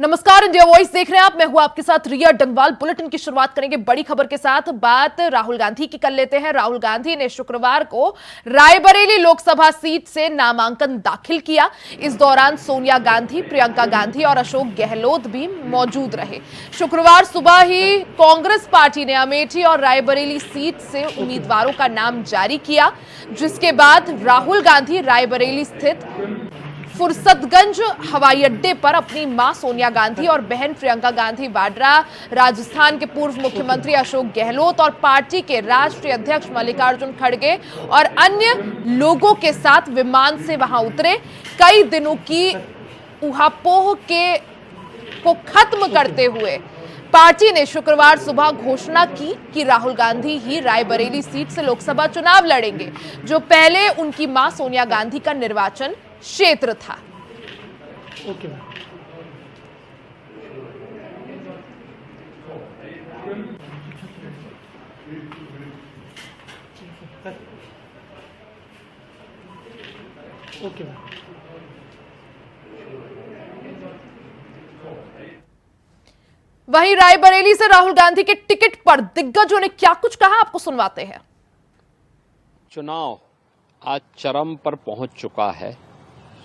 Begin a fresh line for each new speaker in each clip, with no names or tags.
नमस्कार, India voice देख रहे हैं आप। मैं हूं आपके साथ रिया डंगवाल। बुलेटिन की शुरुआत करेंगे बड़ी खबर के साथ। बात राहुल गांधी की कर लेते हैं। राहुल गांधी ने शुक्रवार को रायबरेली लोकसभा सीट से नामांकन दाखिल किया। इस दौरान सोनिया गांधी, प्रियंका गांधी और अशोक गहलोत भी मौजूद रहे। शुक्रवार सुबह ही कांग्रेस पार्टी ने अमेठी और रायबरेली सीट से उम्मीदवारों का नाम जारी किया, जिसके बाद राहुल गांधी रायबरेली स्थित फुरसतगंज हवाई अड्डे पर अपनी मां सोनिया गांधी और बहन प्रियंका गांधी वाड्रा, राजस्थान के पूर्व मुख्यमंत्री अशोक गहलोत और पार्टी के राष्ट्रीय अध्यक्ष मल्लिकार्जुन खड़गे और अन्य लोगों के साथ विमान से वहां उतरे। कई दिनों की ऊहापोह को खत्म करते हुए पार्टी ने शुक्रवार सुबह घोषणा की कि राहुल गांधी ही रायबरेली सीट से लोकसभा चुनाव लड़ेंगे, जो पहले उनकी मां सोनिया गांधी का निर्वाचन क्षेत्र था।
ओके ओके
वहीं रायबरेली से राहुल गांधी के टिकट पर दिग्गजों ने क्या कुछ कहा, आपको सुनवाते हैं।
चुनाव आज चरम पर पहुंच चुका है।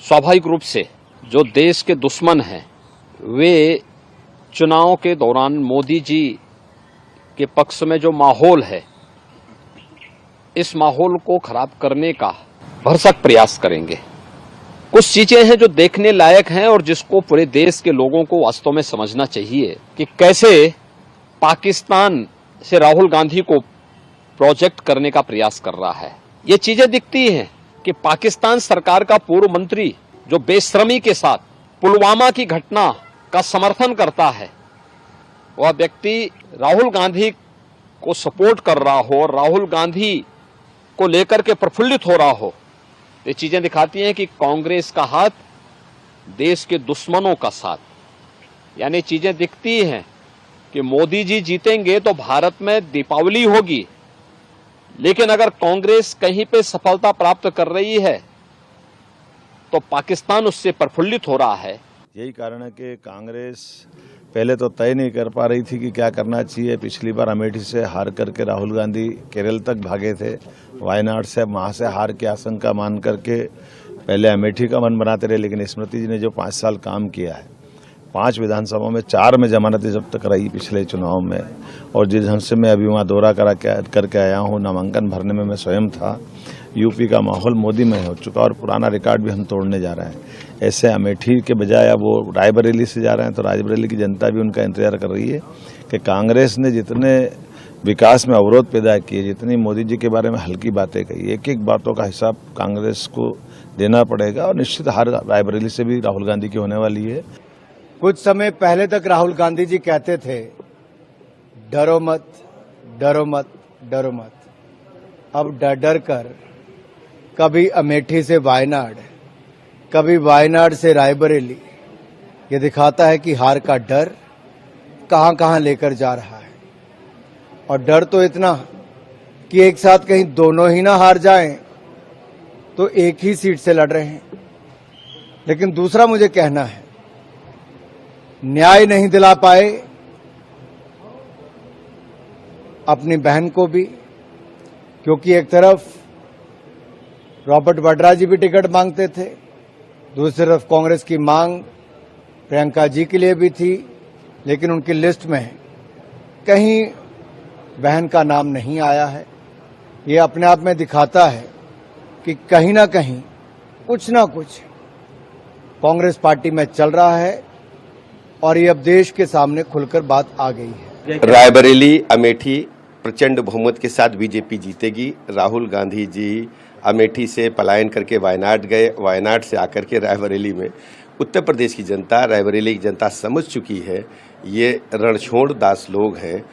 स्वाभाविक रूप से जो देश के दुश्मन हैं वे चुनाव के दौरान मोदी जी के पक्ष में जो माहौल है, इस माहौल को खराब करने का भरसक प्रयास करेंगे। कुछ चीजें हैं जो देखने लायक हैं और जिसको पूरे देश के लोगों को वास्तव में समझना चाहिए कि कैसे पाकिस्तान से राहुल गांधी को प्रोजेक्ट करने का प्रयास कर रहा है। ये चीजें दिखती हैं कि पाकिस्तान सरकार का पूर्व मंत्री जो बेशर्मी के साथ पुलवामा की घटना का समर्थन करता है, वह व्यक्ति राहुल गांधी को सपोर्ट कर रहा हो और राहुल गांधी को लेकर के प्रफुल्लित हो रहा हो, ये चीजें दिखाती हैं कि कांग्रेस का हाथ देश के दुश्मनों का साथ। यानी चीजें दिखती हैं कि मोदी जी जीतेंगे तो भारत में दीपावली होगी, लेकिन अगर कांग्रेस कहीं पे सफलता प्राप्त कर रही है तो पाकिस्तान उससे प्रफुल्लित हो रहा है।
यही कारण है कि कांग्रेस पहले तो तय नहीं कर पा रही थी कि क्या करना चाहिए। पिछली बार अमेठी से हार करके राहुल गांधी केरल तक भागे थे, वायनाड से वहां से हार की आशंका मान करके पहले अमेठी का मन बनाते रहे। लेकिन स्मृति जी ने जो 5 साल काम किया है, 5 विधानसभा में 4 में जमानतें जब तक रही पिछले चुनाव में, और जिस ढंग से मैं अभी वहाँ दौरा करके आया हूँ, नामांकन भरने में मैं स्वयं था, यूपी का माहौल मोदी में हो चुका और पुराना रिकॉर्ड भी हम तोड़ने जा रहे हैं। ऐसे अमेठी के बजाय अब वो रायबरेली से जा रहे हैं, तो रायबरेली की जनता भी उनका इंतजार कर रही है कि कांग्रेस ने जितने विकास में अवरोध पैदा किए, जितनी मोदी जी के बारे में हल्की बातें कही, एक एक बातों का हिसाब कांग्रेस को देना पड़ेगा और निश्चित हार रायबरेली से भी राहुल गांधी की होने वाली है।
कुछ समय पहले तक राहुल गांधी जी कहते थे, डरो मत, डरो मत, डरो मत। अब डर डर कर कभी अमेठी से वायनाड, कभी वायनाड से रायबरेली, ये दिखाता है कि हार का डर कहां कहां लेकर जा रहा है। और डर तो इतना कि एक साथ कहीं दोनों ही ना हार जाएं, तो एक ही सीट से लड़ रहे हैं। लेकिन दूसरा मुझे कहना है, न्याय नहीं दिला पाए अपनी बहन को भी, क्योंकि एक तरफ रॉबर्ट वाड्रा जी भी टिकट मांगते थे, दूसरी तरफ कांग्रेस की मांग प्रियंका जी के लिए भी थी, लेकिन उनकी लिस्ट में कहीं बहन का नाम नहीं आया है। ये अपने आप में दिखाता है कि कहीं ना कहीं कुछ ना कुछ कांग्रेस पार्टी में चल रहा है और ये अब देश के सामने खुलकर बात आ गई है।
रायबरेली अमेठी प्रचंड बहुमत के साथ बीजेपी जीतेगी। राहुल गांधी जी अमेठी से पलायन करके वायनाड गए, वायनाड से आकर के रायबरेली में उत्तर प्रदेश की जनता, रायबरेली की जनता समझ चुकी है ये रणछोड़ दास लोग हैं।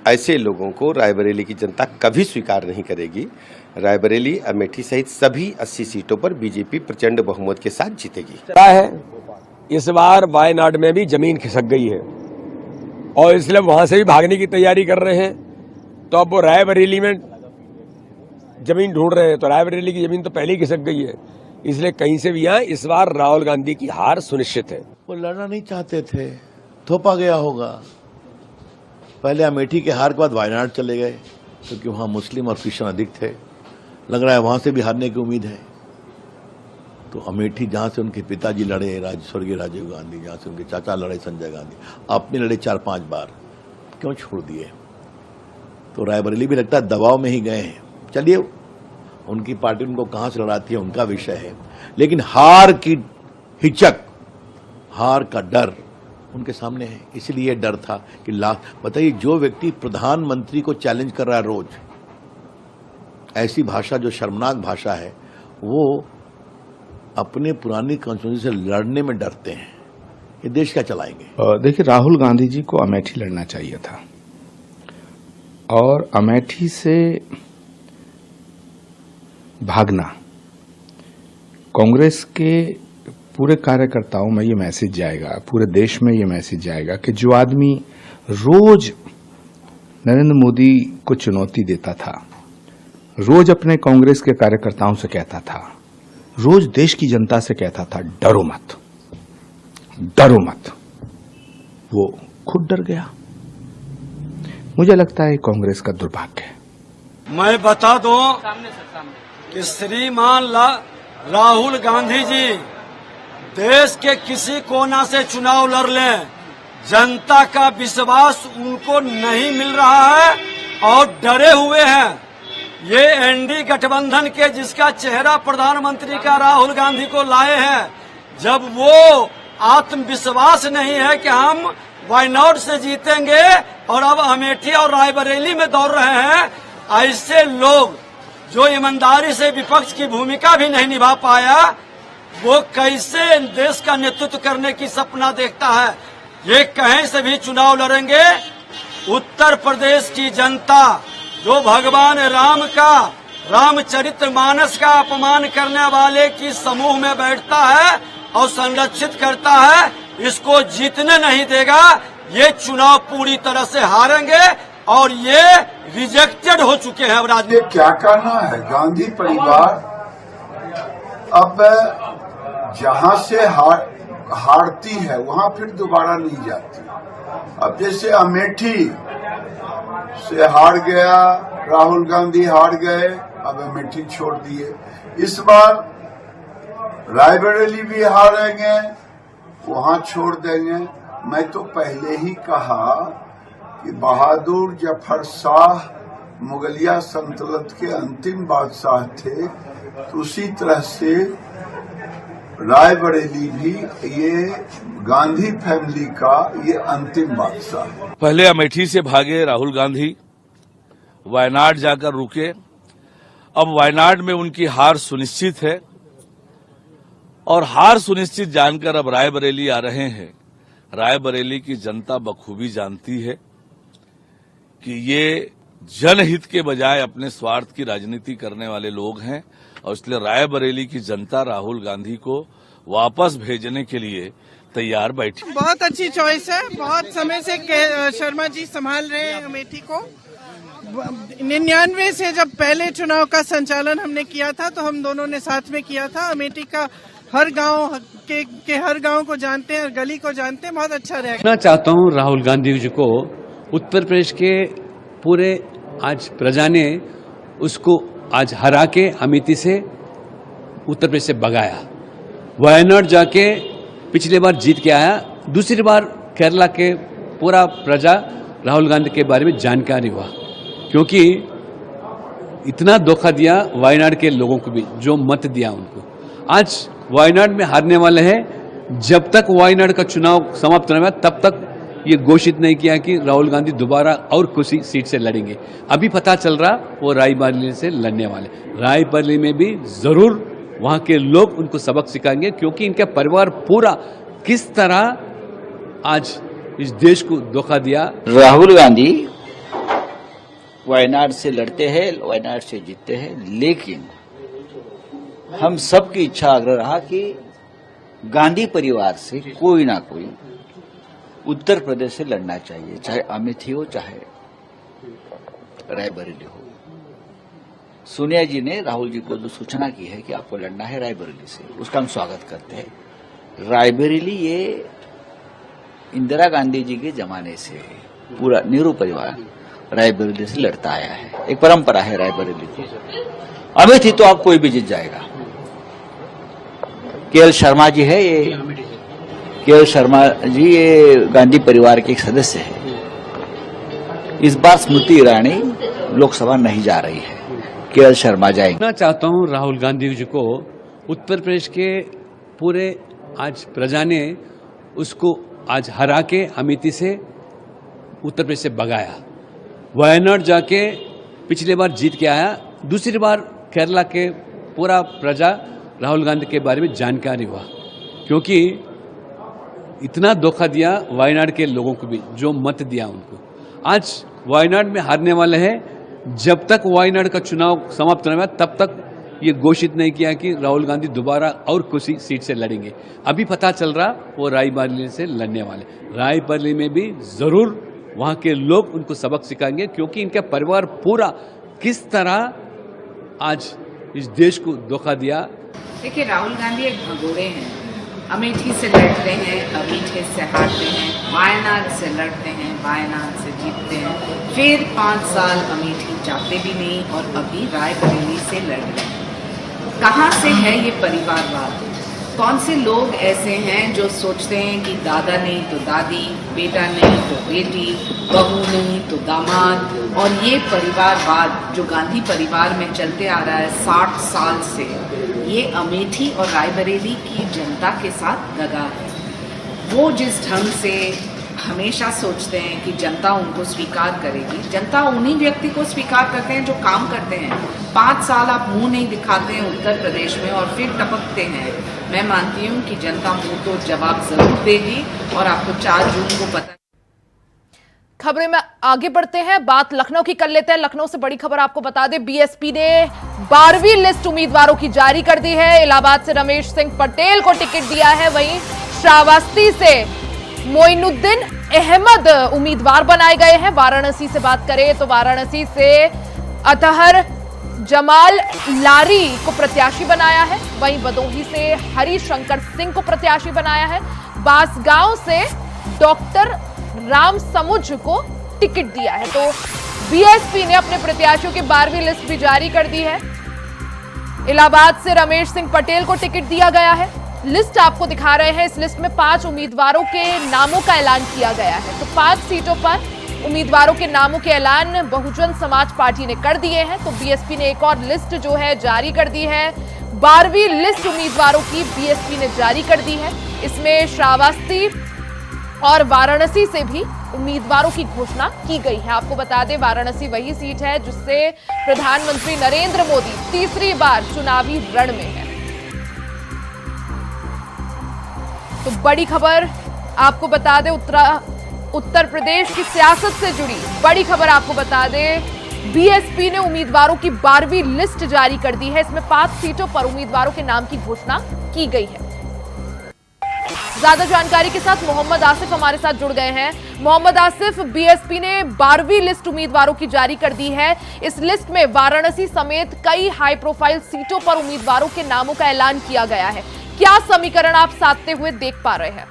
ऐसे लोगों को रायबरेली की जनता कभी स्वीकार नहीं करेगी। रायबरेली, अमेठी सहित सभी 80 सीटों पर बीजेपी प्रचंड बहुमत के साथ जीतेगी।
इस बार वायनाड में भी जमीन खिसक गई है और इसलिए वहां से भी भागने की तैयारी कर रहे हैं। तो अब वो रायबरेली में जमीन ढूंढ रहे हैं, तो रायबरेली की जमीन तो पहले ही खिसक गई है, इसलिए कहीं से भी यहाँ इस बार राहुल गांधी की हार सुनिश्चित है।
वो लड़ना नहीं चाहते थे, थोपा गया होगा। पहले अमेठी के हार के बाद वायनाड चले गए क्योंकि वहां मुस्लिम और क्रिश्चियन अधिक थे। लग रहा है वहां से भी हारने की उम्मीद है। तो अमेठी जहां से उनके पिताजी लड़े, स्वर्गीय राजीव गांधी, जहां से उनके चाचा लड़े संजय गांधी, आपने लड़े 4-5 बार, क्यों छोड़ दिए? तो रायबरेली भी लगता है दबाव में ही गए हैं। चलिए, उनकी पार्टी उनको कहां से लड़ाती है उनका विषय है, लेकिन हार की हिचक, हार का डर उनके सामने है। इसलिए डर था कि बताइए, जो व्यक्ति प्रधानमंत्री को चैलेंज कर रहा है रोज, ऐसी भाषा जो शर्मनाक भाषा है, वो अपने पुरानी कॉन्स्टिट्यूंसी से लड़ने में डरते हैं। ये देश क्या चलाएंगे?
देखिए, राहुल गांधी जी को अमेठी लड़ना चाहिए था और अमेठी से भागना कांग्रेस के पूरे कार्यकर्ताओं में ये मैसेज जाएगा, पूरे देश में ये मैसेज जाएगा कि जो आदमी रोज नरेंद्र मोदी को चुनौती देता था, रोज अपने कांग्रेस के कार्यकर्ताओं से कहता था, रोज देश की जनता से कहता था, डरो मत, डरो मत, वो खुद डर गया। मुझे लगता है कांग्रेस का दुर्भाग्य है।
मैं बता दूं कि श्रीमान राहुल गांधी जी देश के किसी कोना से चुनाव लड़ लें, जनता का विश्वास उनको नहीं मिल रहा है और डरे हुए हैं। ये एनडी गठबंधन के जिसका चेहरा प्रधानमंत्री का राहुल गांधी को लाए हैं, जब वो आत्मविश्वास नहीं है कि हम वायनाड से जीतेंगे और अब अमेठी और रायबरेली में दौड़ रहे हैं, ऐसे लोग जो ईमानदारी से विपक्ष की भूमिका भी नहीं निभा पाया, वो कैसे देश का नेतृत्व करने की सपना देखता है? ये कहीं से भी चुनाव लड़ेंगे। उत्तर प्रदेश की जनता जो भगवान राम का, रामचरितमानस का अपमान करने वाले की समूह में बैठता है और संरक्षित करता है, इसको जीतने नहीं देगा। ये चुनाव पूरी तरह से हारेंगे और ये रिजेक्टेड हो चुके हैं।
ये क्या करना है? गांधी परिवार अब जहां से हारती है वहां फिर दोबारा नहीं जाती। अब जैसे अमेठी से हार गया, राहुल गांधी हार गए, अब अमेठी छोड़ दिए। इस बार रायबरेली भी हारेंगे, वहां छोड़ देंगे। मैं तो पहले ही कहा कि बहादुर जफर शाह मुगलिया सल्तनत के अंतिम बादशाह थे, तो उसी तरह से रायबरेली भी ये गांधी फैमिली का ये अंतिम बादशाह है।
पहले अमेठी से भागे राहुल गांधी, वायनाड जाकर रुके। अब वायनाड में उनकी हार सुनिश्चित है और हार सुनिश्चित जानकर अब रायबरेली आ रहे हैं। रायबरेली की जनता बखूबी जानती है कि ये जनहित के बजाय अपने स्वार्थ की राजनीति करने वाले लोग हैं और इसलिए रायबरेली की जनता राहुल गांधी को वापस भेजने के लिए तैयार बैठी।
बहुत अच्छी चॉइस है। बहुत समय से शर्मा जी संभाल रहे हैं अमेठी को। 99 से जब पहले चुनाव का संचालन हमने किया था तो हम दोनों ने साथ में किया था। अमेठी का हर गांव के हर गांव को जानते हैं, हर गली को जानते हैं। बहुत अच्छा रहेगा।
मैं चाहता हूं राहुल गांधी जी को उत्तर प्रदेश के पूरे आज प्रजा ने उसको आज हरा के अमेठी से उत्तर प्रदेश से भगाया। वायनाड जाके पिछले बार जीत के आया, दूसरी बार केरला के पूरा प्रजा राहुल गांधी के बारे में जानकारी हुआ, क्योंकि इतना धोखा दिया वायनाड के लोगों को भी, जो मत दिया उनको। आज वायनाड में हारने वाले हैं। जब तक वायनाड का चुनाव समाप्त नहीं हुआ तब तक ये घोषित नहीं किया कि राहुल गांधी दोबारा और किसी सीट से लड़ेंगे। अभी पता चल रहा वो रायबरेली से लड़ने वाले। रायबरेली में भी जरूर वहां के लोग उनको सबक सिखाएंगे, क्योंकि इनका परिवार पूरा किस तरह आज इस देश को धोखा दिया।
राहुल गांधी वायनाड से लड़ते हैं, वायनाड से जीतते हैं, लेकिन हम सबकी इच्छा आग्रह रहा कि गांधी परिवार से कोई ना कोई उत्तर प्रदेश से लड़ना चाहिए, चाहे अमेठी हो चाहे रायबरेली हो। सोनिया जी ने राहुल जी को जो सूचना की है कि आपको लड़ना है रायबरेली से, उसका हम स्वागत करते हैं। रायबरेली ये इंदिरा गांधी जी के जमाने से पूरा नेहरू परिवार रायबरेली से लड़ता आया है। एक परंपरा है रायबरेली की। अमेठी तो अब कोई भी जीत जाएगा। केएल शर्मा जी है, ये केएल शर्मा जी ये गांधी परिवार के एक सदस्य है। इस बार स्मृति ईरानी लोकसभा नहीं जा रही है, केएल शर्मा जाएंगे।
मैं चाहता हूं राहुल गांधी जी को उत्तर प्रदेश के पूरे आज प्रजा ने उसको आज हरा के अमेठी से उत्तर प्रदेश से भगाया। वायनाड जाके पिछले बार जीत के आया, दूसरी बार केरला के पूरा प्रजा राहुल गांधी के बारे में जानकारी हुआ, क्योंकि इतना धोखा दिया वायनाड के लोगों को भी, जो मत दिया उनको। आज वायनाड में हारने वाले हैं। जब तक वायनाड का चुनाव समाप्त नहीं हुआ तब तक ये घोषित नहीं किया कि राहुल गांधी दोबारा और किसी सीट से लड़ेंगे। अभी पता चल रहा वो रायबरेली से लड़ने वाले। रायबरेली में भी जरूर वहां के लोग उनको सबक सिखाएंगे, क्योंकि इनका परिवार पूरा किस तरह आज इस देश को धोखा दिया।
देखिए, राहुल गांधी एक भगोड़े हैं। अमेठी से लड़ते हैं, अमेठी से हारते हैं, वायनाड से लड़ते हैं, वायनाड से जीतते हैं, फिर 5 साल अमेठी जाते भी नहीं और अभी रायबरेली से लड़ रहे हैं। कहाँ से है ये परिवारवाद? कौन से लोग ऐसे हैं जो सोचते हैं कि दादा नहीं तो दादी, बेटा नहीं तो बेटी, बहू नहीं तो दामाद, और ये परिवारवाद जो गांधी परिवार में चलते आ रहा है 60 साल से, ये अमेठी और रायबरेली की जनता के साथ दगा है। वो जिस ढंग से हमेशा सोचते हैं कि जनता उनको स्वीकार करेगी, जनता उन्हीं व्यक्ति को स्वीकार करते हैं जो काम करते हैं। 5 साल आप मुंह नहीं दिखाते हैं उत्तर प्रदेश में और फिर टपकते हैं। मैं मानती हूँ कि जनता मुंह तो जवाब जरूर देगी और आपको 4 जून को पता।
खबरें में आगे बढ़ते हैं, बात लखनऊ की कर लेते हैं। लखनऊ से बड़ी खबर आपको बता दें, बीएसपी ने 12वीं लिस्ट उम्मीदवारों की जारी कर दी है। इलाहाबाद से रमेश सिंह पटेल को टिकट दिया है, वहीं श्रावस्ती से मोइनुद्दीन अहमद उम्मीदवार बनाए गए हैं। वाराणसी से बात करें तो वाराणसी से अतहर जमाल लारी को प्रत्याशी बनाया है, वहीं भदोही से हरिशंकर सिंह को प्रत्याशी बनाया है। बांसगांव से डॉक्टर राम समुझ को टिकट दिया है। तो बीएसपी ने अपने प्रत्याशियों की 12वीं लिस्ट भी जारी कर दी है। इलाहाबाद से रमेश सिंह पटेल को टिकट दिया गया है। लिस्ट आपको दिखा रहे हैं। इस लिस्ट में 5 उम्मीदवारों के नामों का ऐलान किया गया है। तो 5 सीटों पर उम्मीदवारों के नामों के ऐलान बहुजन समाज पार्टी ने कर दिए हैं। तो बीएसपी ने एक और लिस्ट जो है जारी कर दी है। 12वीं लिस्ट उम्मीदवारों की बीएसपी ने जारी कर दी है। इसमें श्रावस्ती और वाराणसी से भी उम्मीदवारों की घोषणा की गई है। आपको बता दें, वाराणसी वही सीट है जिससे प्रधानमंत्री नरेंद्र मोदी तीसरी बार चुनावी रण में है। तो बड़ी खबर आपको बता दें, उत्तर प्रदेश की सियासत से जुड़ी बड़ी खबर आपको बता दें, बीएसपी ने उम्मीदवारों की 12वीं लिस्ट जारी कर दी है। इसमें 5 सीटों पर उम्मीदवारों के नाम की घोषणा की गई है। ज्यादा जानकारी के साथ मोहम्मद आसिफ हमारे साथ जुड़ गए हैं। मोहम्मद आसिफ, बीएसपी ने 12वीं लिस्ट उम्मीदवारों की जारी कर दी है। इस लिस्ट में वाराणसी समेत कई हाई प्रोफाइल सीटों पर उम्मीदवारों के नामों का ऐलान किया गया है। क्या समीकरण आप साधते हुए देख पा रहे हैं?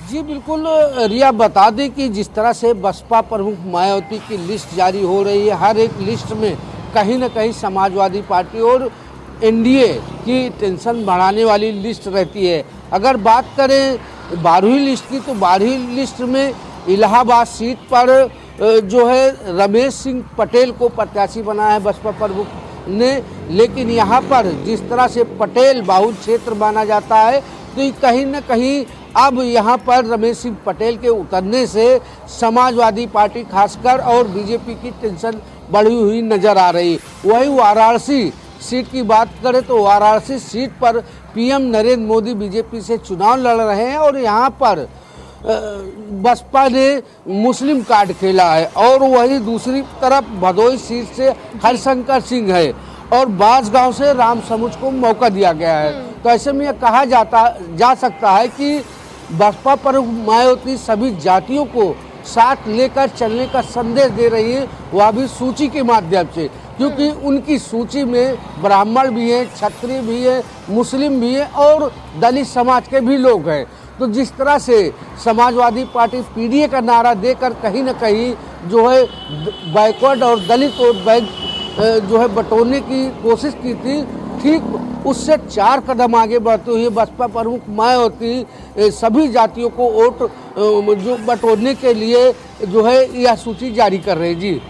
जी बिल्कुल रिया, बता दें कि जिस तरह से बसपा प्रमुख मायावती की लिस्ट जारी हो रही है, हर एक लिस्ट में कहीं न कहीं समाजवादी पार्टी और एनडीए की टेंशन बढ़ाने वाली लिस्ट रहती है। अगर बात करें 12वीं लिस्ट की, तो 12वीं लिस्ट में इलाहाबाद सीट पर जो है रमेश सिंह पटेल को प्रत्याशी बनाया है बसपा प्रमुख ने। लेकिन यहाँ पर जिस तरह से पटेल बाहुल क्षेत्र माना जाता है, तो कहीं न कहीं अब यहाँ पर रमेश सिंह पटेल के उतरने से समाजवादी पार्टी खासकर और बीजेपी की टेंशन बढ़ी हुई नजर आ रही। वही वाराणसी सीट की बात करें तो वाराणसी सीट पर पीएम नरेंद्र मोदी बीजेपी से चुनाव लड़ रहे हैं और यहाँ पर बसपा ने मुस्लिम कार्ड खेला है। और वही दूसरी तरफ भदोही सीट से हरिशंकर सिंह है और बांसगांव से राम समुझ को मौका दिया गया है। तो ऐसे में यह कहा जा सकता है कि बसपा प्रमुख मायावती सभी जातियों को साथ लेकर चलने का संदेश दे रही है, वह भी सूची के माध्यम से, क्योंकि उनकी सूची में ब्राह्मण भी हैं, क्षत्रिय भी है, मुस्लिम भी है और दलित समाज के भी लोग हैं। तो जिस तरह से समाजवादी पार्टी पीडीए का नारा देकर कहीं न कहीं जो है बैकवर्ड और दलित वोट बैंक जो है बटोरने की कोशिश की थी, ठीक उससे 4 कदम आगे बढ़ते हुए बसपा प्रमुख मायावती सभी जातियों को वोट जो बटोरने के लिए जो है यह सूची जारी कर रहे हैं। जी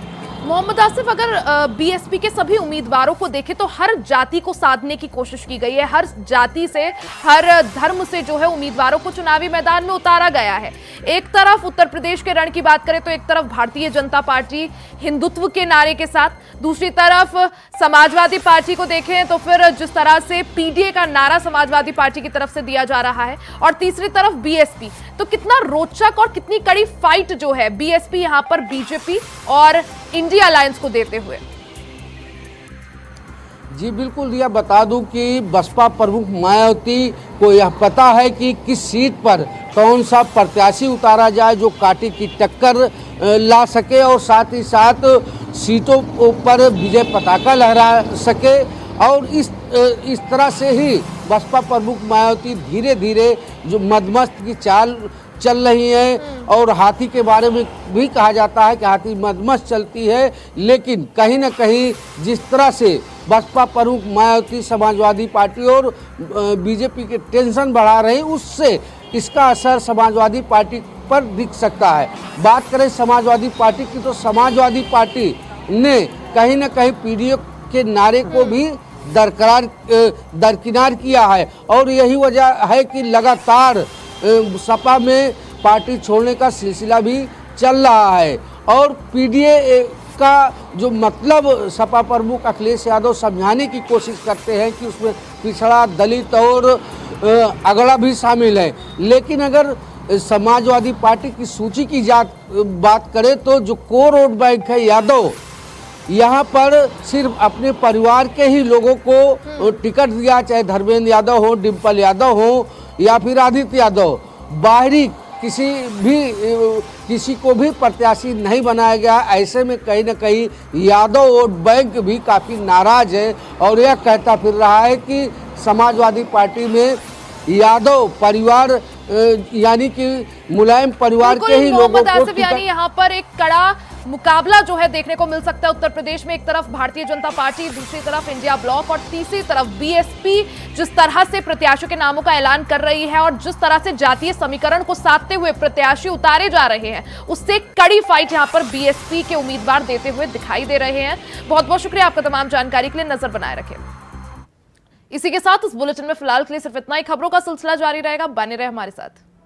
मोहम्मद आसिफ, अगर बीएसपी के सभी उम्मीदवारों को देखें तो हर जाति को साधने की कोशिश की गई है, हर जाति से, हर धर्म से जो है उम्मीदवारों को चुनावी मैदान में उतारा गया है। एक तरफ उत्तर प्रदेश के रण की बात करें तो एक तरफ भारतीय जनता पार्टी हिंदुत्व के नारे के साथ, दूसरी तरफ समाजवादी पार्टी को देखें तो फिर जिस तरह से पीडीए का नारा समाजवादी पार्टी की तरफ से दिया जा रहा है, और तीसरी तरफ बीएसपी। तो कितना रोचक और कितनी कड़ी फाइट जो है बीएसपी यहां पर बीजेपी और इंडिया अलायंस को देते हुए।
जी बिल्कुल, यह बता दूं कि बसपा प्रमुख मायावती को यह पता है कि किस सीट पर कौन सा प्रत्याशी उतारा जाए जो कांटे की टक्कर ला सके और साथ ही साथ सीटों पर विजय पताका लहरा सके। और इस तरह से ही बसपा प्रमुख मायावती धीरे धीरे जो मदमस्त की चाल चल रही है, और हाथी के बारे में भी कहा जाता है कि हाथी मदमस्त चलती है, लेकिन कहीं न कहीं जिस तरह से बसपा प्रमुख मायावती समाजवादी पार्टी और बीजेपी के टेंशन बढ़ा रहे हैं, उससे इसका असर समाजवादी पार्टी पर दिख सकता है। बात करें समाजवादी पार्टी की तो समाजवादी पार्टी ने कहीं न कहीं पीडीए के नारे को भी दरकिनार किया है, और यही वजह है कि लगातार सपा में पार्टी छोड़ने का सिलसिला भी चल रहा है। और पीडीए का जो मतलब सपा प्रमुख अखिलेश यादव समझाने की कोशिश करते हैं कि उसमें पिछड़ा, दलित और अगड़ा भी शामिल है, लेकिन अगर समाजवादी पार्टी की सूची की बात करें तो जो कोर वोट बैंक है यादव, यहाँ पर सिर्फ अपने परिवार के ही लोगों को टिकट दिया, चाहे धर्मेंद्र यादव हो, डिम्पल यादव हो या फिर आदित्य यादव, बाहरी किसी को भी प्रत्याशी नहीं बनाया गया। ऐसे में कहीं न कहीं यादव वोट बैंक भी काफ़ी नाराज है और यह कहता फिर रहा है कि समाजवादी पार्टी में यादव परिवार यानी कि मुलायम परिवार के ही लोगों को
यानी यहाँ पर एक कड़ा मुकाबला जो है देखने को मिल सकता है उत्तर प्रदेश में। एक तरफ भारतीय जनता पार्टी, दूसरी तरफ इंडिया ब्लॉक और तीसरी तरफ बीएसपी जिस तरह से प्रत्याशियों के नामों का ऐलान कर रही है और जिस तरह से जातीय समीकरण को साधते हुए प्रत्याशी उतारे जा रहे हैं, उससे कड़ी फाइट यहां पर बीएसपी के उम्मीदवार देते हुए दिखाई दे रहे हैं। बहुत बहुत शुक्रिया आपका तमाम जानकारी के लिए, नजर बनाए रखें। इसी के साथ इस बुलेटिन में फिलहाल के लिए सिर्फ इतना ही। खबरों का सिलसिला जारी रहेगा, बने रहे हमारे साथ।